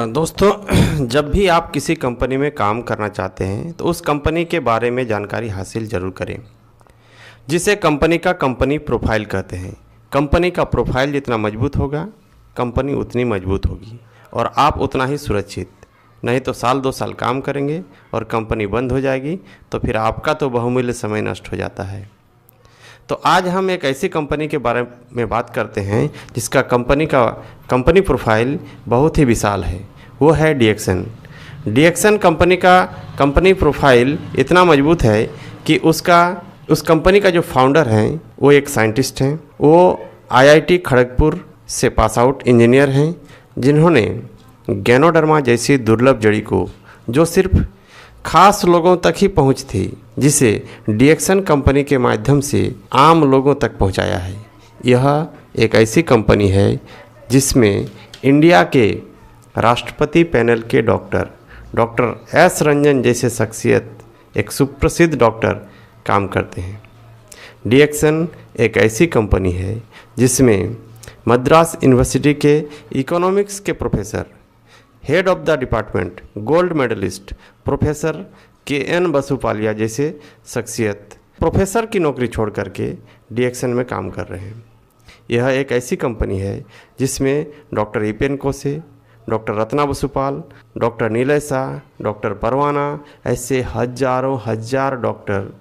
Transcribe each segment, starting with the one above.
दोस्तों जब भी आप किसी कंपनी में काम करना चाहते हैं तो उस कंपनी के बारे में जानकारी हासिल ज़रूर करें, जिसे कंपनी का कंपनी प्रोफाइल कहते हैं। कंपनी का प्रोफाइल जितना मजबूत होगा, कंपनी उतनी मजबूत होगी और आप उतना ही सुरक्षित। नहीं तो साल 2 साल काम करेंगे और कंपनी बंद हो जाएगी तो फिर आपका तो बहुमूल्य समय नष्ट हो जाता है। तो आज हम एक ऐसी कंपनी के बारे में बात करते हैं जिसका कंपनी प्रोफाइल बहुत ही विशाल है। वो है डीएक्सन। डीएक्सन कंपनी का कंपनी प्रोफाइल इतना मजबूत है कि उस कंपनी का जो फाउंडर हैं वो एक साइंटिस्ट हैं। वो आईआईटी खड़गपुर से पास आउट इंजीनियर हैं, जिन्होंने गैनोडर्मा जैसी दुर्लभ जड़ी को, जो सिर्फ खास लोगों तक ही पहुंच थी, जिसे डीएक्सन कंपनी के माध्यम से आम लोगों तक पहुंचाया है। यह एक ऐसी कंपनी है जिसमें इंडिया के राष्ट्रपति पैनल के डॉक्टर एस रंजन जैसे शख्सियत, एक सुप्रसिद्ध डॉक्टर काम करते हैं। डीएक्सन एक ऐसी कंपनी है जिसमें मद्रास यूनिवर्सिटी के इकोनॉमिक्स के professor, head of the department, gold medalist professor K N. Basupalia जैसे शख्सियत प्रोफेसर की नौकरी छोड़ करके डीएक्सन में काम कर रहे हैं। यह एक ऐसी कंपनी है जिसमें डॉक्टर ईपेन कोसे, doctor Ratna बसुपाल, doctor Nilay Shah, doctor परवाना, ऐसे हजार डॉक्टर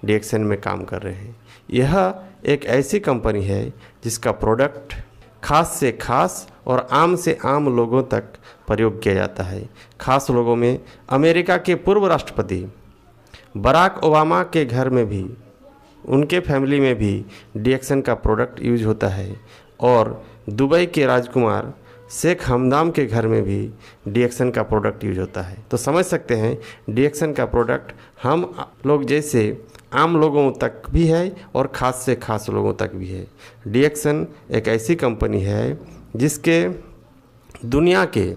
डीएक्सन में काम कर रहे हैं। यह एक ऐसी कंपनी है जिसका प्रोडक्ट खास से खास और आम से आम लोगों तक प्रयोग किया जाता है। खास लोगों में अमेरिका के पूर्व राष्ट्रपति बराक ओबामा के घर में भी, उनके फैमिली में भी डीएक्सन का प्रोडक्ट यूज होता है, और दुबई के राजकुमार शेख हमदाम के घर में भी डीएक्सन का प्रोडक्ट यूज होता है। तो समझ सकते हैं डीएक्सन का प्रोडक्ट हम लोग जैसे आम लोगों तक भी है और ख़ास से ख़ास लोगों तक भी है। डीएक्सन एक ऐसी कंपनी है जिसके दुनिया के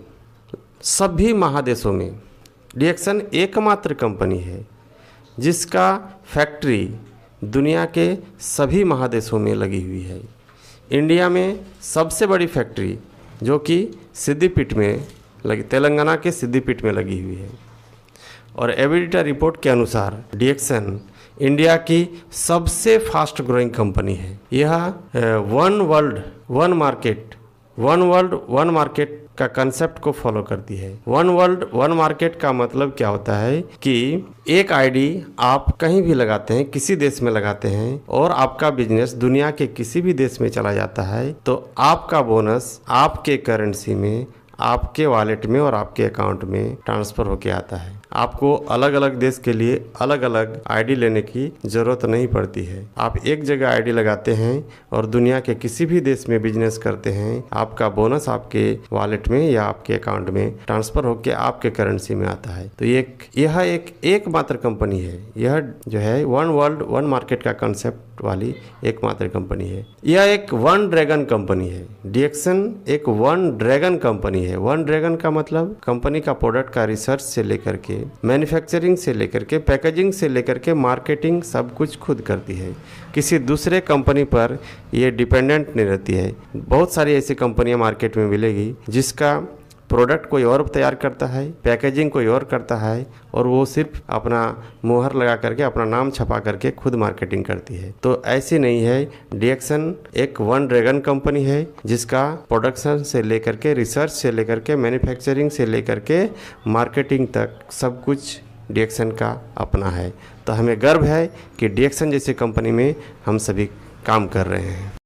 सभी महादेशों में डीएक्सन एकमात्र कंपनी है जिसका फैक्ट्री दुनिया के सभी महादेशों में लगी हुई है। इंडिया में सबसे बड़ी फैक्ट्री जो कि सिद्दीपेट में लगी, तेलंगाना के सिद्दीपेट में लगी हुई है। और एविडेटा रिपोर्ट के अनुसार डीएक्सन इंडिया की सबसे फास्ट ग्रोइंग कंपनी है। यह वन वर्ल्ड वन मार्केट का कंसेप्ट को फॉलो करती है। वन वर्ल्ड वन मार्केट का मतलब क्या होता है कि एक आईडी आप कहीं भी लगाते हैं, किसी देश में लगाते हैं, और आपका बिजनेस दुनिया के किसी भी देश में चला जाता है, तो आपका बोनस आपके करेंसी में, आपके वॉलेट में और आपके अकाउंट में ट्रांसफ़र होके आता है। आपको अलग अलग देश के लिए अलग अलग आईडी लेने की ज़रूरत नहीं पड़ती है। आप एक जगह आईडी लगाते हैं और दुनिया के किसी भी देश में बिजनेस करते हैं, आपका बोनस आपके वॉलेट में या आपके अकाउंट में ट्रांसफ़र होकर आपके करेंसी में आता है। तो यह एकमात्र कंपनी है। यह जो है वन वर्ल्ड वन मार्केट का कंसेप्ट वाली एकमात्र कंपनी है। यह एक वन ड्रैगन कंपनी है। डीएक्सन एक वन ड्रैगन कंपनी है। वन ड्रैगन का मतलब कंपनी का प्रोडक्ट का रिसर्च से लेकर के, मैन्युफैक्चरिंग से लेकर के, पैकेजिंग से लेकर के, मार्केटिंग सब कुछ खुद करती है। किसी दूसरे कंपनी पर ये डिपेंडेंट नहीं रहती है। बहुत सारी ऐसी कंपनियां मार्केट में मिलेगी जिसका प्रोडक्ट कोई और तैयार करता है, पैकेजिंग कोई और करता है, और वो सिर्फ अपना मुहर लगा करके, अपना नाम छपा करके खुद मार्केटिंग करती है। तो ऐसी नहीं है। डीएक्सन एक वन ड्रैगन कंपनी है जिसका प्रोडक्शन से लेकर के, रिसर्च से लेकर के, मैन्युफैक्चरिंग से लेकर के, मार्केटिंग तक सब कुछ डीएक्सन का अपना है। तो हमें गर्व है कि डीएक्सन जैसी कंपनी में हम सभी काम कर रहे हैं।